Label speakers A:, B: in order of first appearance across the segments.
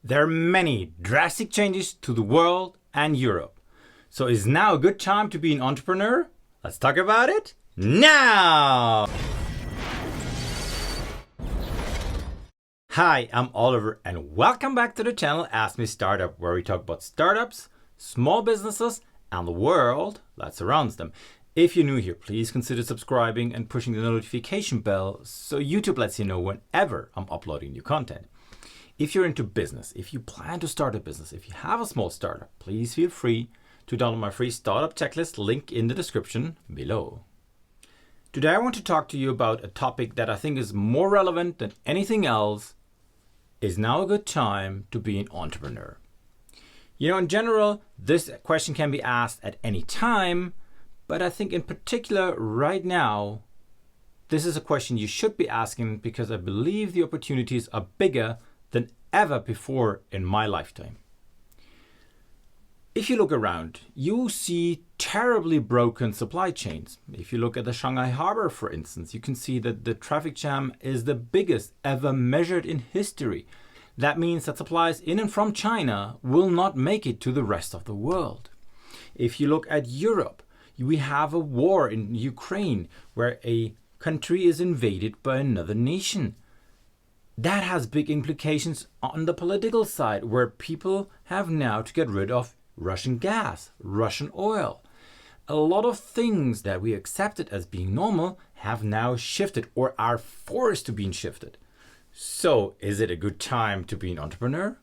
A: There are many drastic changes to the world and Europe. So is now a good time to be an entrepreneur? Let's talk about it now! Hi, I'm Oliver and welcome back to the channel Ask Me Startup, where we talk about startups, small businesses and the world that surrounds them. If you're new here, please consider subscribing and pushing the notification bell so YouTube lets you know whenever I'm uploading new content. If you're into business, if you plan to start a business, if you have a small startup, please feel free to download my free startup checklist, link in the description below. Today I want to talk to you about a topic that I think is more relevant than anything else. Is now a good time to be an entrepreneur? You know, in general, this question can be asked at any time, but I think in particular right now, this is a question you should be asking because I believe the opportunities are bigger than ever before in my lifetime. If you look around, you see terribly broken supply chains. If you look at the Shanghai harbor, for instance, you can see that the traffic jam is the biggest ever measured in history. That means that supplies in and from China will not make it to the rest of the world. If you look at Europe, we have a war in Ukraine where a country is invaded by another nation. That has big implications on the political side, where people have now to get rid of Russian gas, Russian oil. A lot of things that we accepted as being normal have now shifted or are forced to be shifted. So is it a good time to be an entrepreneur?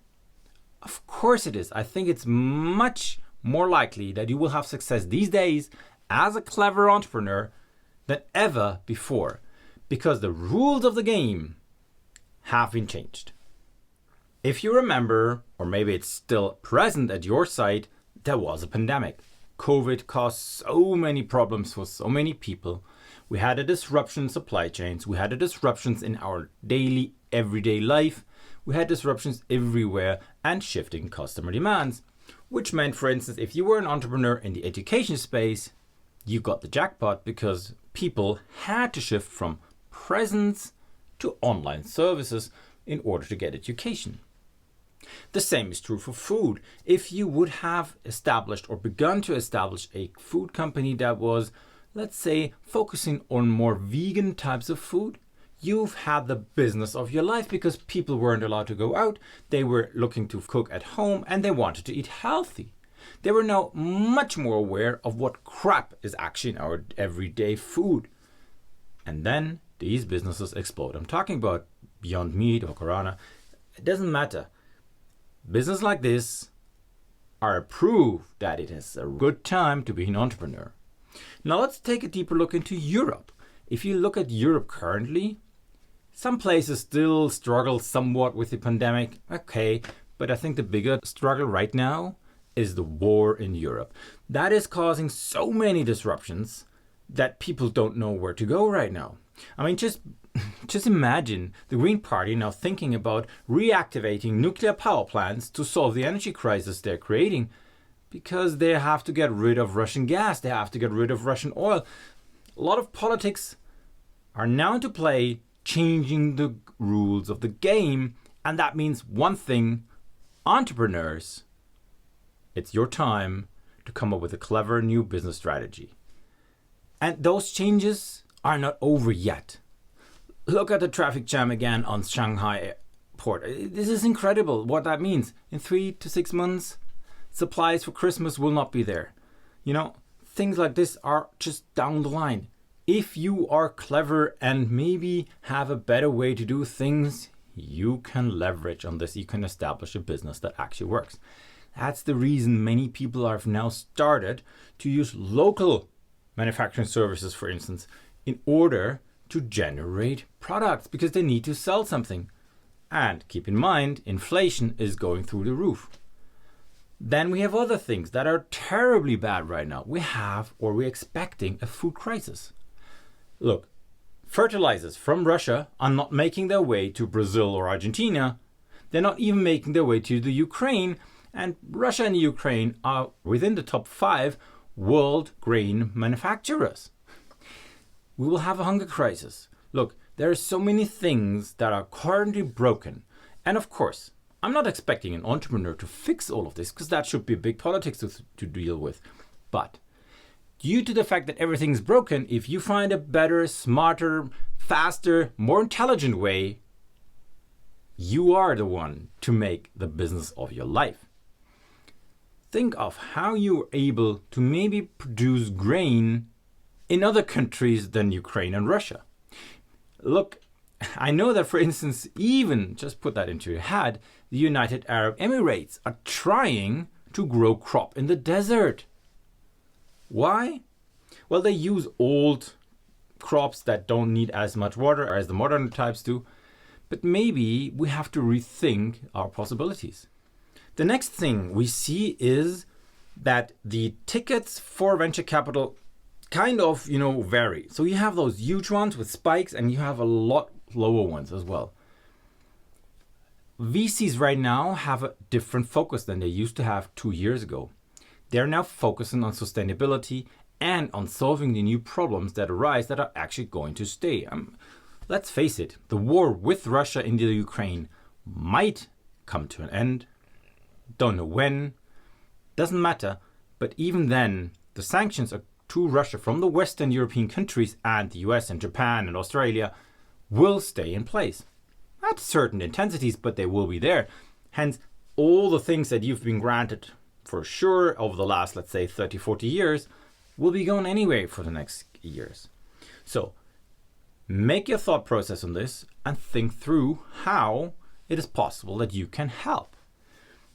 A: Of course it is. I think it's much more likely that you will have success these days as a clever entrepreneur than ever before, because the rules of the game have been changed. If you remember, or maybe it's still present at your site, there was a pandemic. COVID caused so many problems for so many people. We had a disruption in supply chains. We had a disruptions in our daily, everyday life. We had disruptions everywhere and shifting customer demands, which meant, for instance, if you were an entrepreneur in the education space, you got the jackpot because people had to shift from presence to online services in order to get education. The same is true for food. If you would have established or begun to establish a food company that was, let's say, focusing on more vegan types of food, you've had the business of your life because people weren't allowed to go out. They were looking to cook at home and they wanted to eat healthy. They were now much more aware of what crap is actually in our everyday food. And then these businesses explode. I'm talking about Beyond Meat or Corona. It doesn't matter. Business like this are a proof that it is a good time to be an entrepreneur. Now let's take a deeper look into Europe. If you look at Europe currently, some places still struggle somewhat with the pandemic. Okay, but I think the bigger struggle right now is the war in Europe. That is causing so many disruptions that people don't know where to go right now. I mean, just imagine the Green Party now thinking about reactivating nuclear power plants to solve the energy crisis they're creating, because they have to get rid of Russian gas, they have to get rid of Russian oil. A lot of politics are now into play, changing the rules of the game, and that means one thing: entrepreneurs, it's your time to come up with a clever new business strategy. And those changes are not over yet. Look at the traffic jam again on Shanghai port. This is incredible what that means. In 3 to 6 months, supplies for Christmas will not be there. You know, things like this are just down the line. If you are clever and maybe have a better way to do things, you can leverage on this. You can establish a business that actually works. That's the reason many people have now started to use local manufacturing services, for instance, in order to generate products, because they need to sell something. And keep in mind, inflation is going through the roof. Then we have other things that are terribly bad right now. We're expecting a food crisis. Look, fertilizers from Russia are not making their way to Brazil or Argentina. They're not even making their way to the Ukraine. And Russia and Ukraine are within the top 5 world grain manufacturers. We will have a hunger crisis. Look, there are so many things that are currently broken. And of course, I'm not expecting an entrepreneur to fix all of this, because that should be big politics to deal with. But due to the fact that everything's broken, if you find a better, smarter, faster, more intelligent way, you are the one to make the business of your life. Think of how you're able to maybe produce grain in other countries than Ukraine and Russia. Look, I know that, for instance, even just put that into your head, the United Arab Emirates are trying to grow crop in the desert. Why? Well, they use old crops that don't need as much water as the modern types do, but maybe we have to rethink our possibilities. The next thing we see is that the tickets for venture capital kind of, vary. So you have those huge ones with spikes, and you have a lot lower ones as well. VCs right now have a different focus than they used to have 2 years ago. They're now focusing on sustainability and on solving the new problems that arise that are actually going to stay. Let's face it, the war with Russia in the Ukraine might come to an end. Don't know when. Doesn't matter. But even then, the sanctions to Russia from the Western European countries and the US and Japan and Australia will stay in place. At certain intensities, but they will be there. Hence, all the things that you've been granted for sure over the last, let's say, 30, 40 years will be gone anyway for the next years. So, make your thought process on this and think through how it is possible that you can help.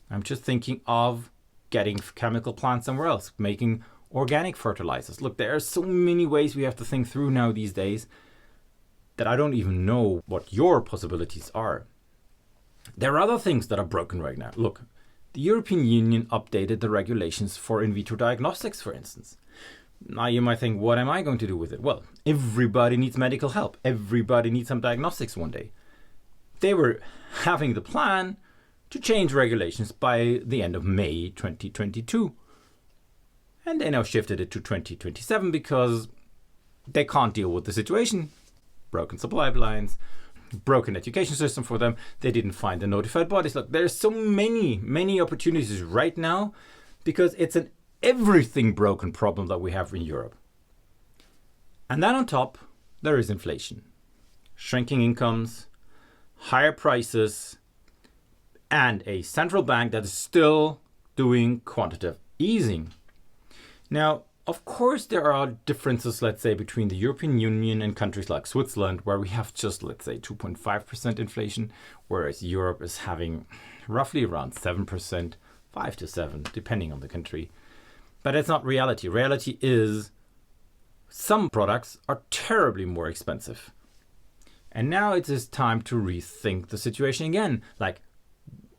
A: I'm just thinking of getting chemical plants somewhere else, making organic fertilizers. Look, there are so many ways we have to think through now these days that I don't even know what your possibilities are. There are other things that are broken right now. Look, the European Union updated the regulations for in vitro diagnostics, for instance. Now you might think, what am I going to do with it? Well, everybody needs medical help. Everybody needs some diagnostics one day. They were having the plan to change regulations by the end of May 2022. And they now shifted it to 2027 because they can't deal with the situation. Broken supply lines, broken education system for them. They didn't find the notified bodies. Look, there's so many opportunities right now because it's an everything broken problem that we have in Europe. And then on top, there is inflation, shrinking incomes, higher prices, and a central bank that is still doing quantitative easing. Now, of course, there are differences, let's say, between the European Union and countries like Switzerland, where we have just, let's say, 2.5% inflation, whereas Europe is having roughly around 7%, 5 to 7, depending on the country. But it's not reality. Reality is some products are terribly more expensive. And now it is time to rethink the situation again. Like,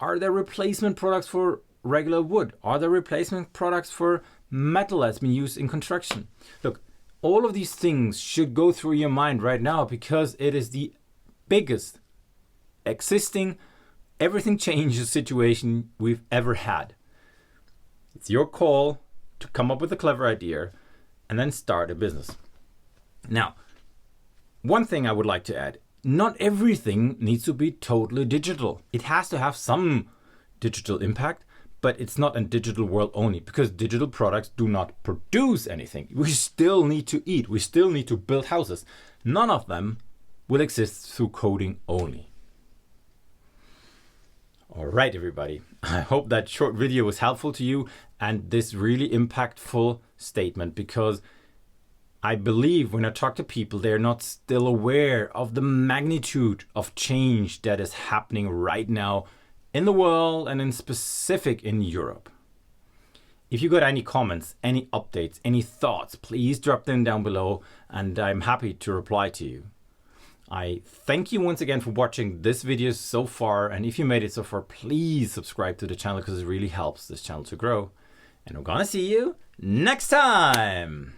A: are there replacement products for regular wood? Are there replacement products for metal that's been used in construction? Look, all of these things should go through your mind right now because it is the biggest existing, everything changes situation we've ever had. It's your call to come up with a clever idea and then start a business. Now, one thing I would like to add, not everything needs to be totally digital. It has to have some digital impact, but it's not a digital world only because digital products do not produce anything. We still need to eat. We still need to build houses. None of them will exist through coding only. All right, everybody. I hope that short video was helpful to you and this really impactful statement, because I believe when I talk to people, they're not still aware of the magnitude of change that is happening right now in the world and in specific in Europe. If you got any comments, any updates, any thoughts, please drop them down below and I'm happy to reply to you. I thank you once again for watching this video so far, and if you made it so far, please subscribe to the channel because it really helps this channel to grow. And I'm gonna see you next time!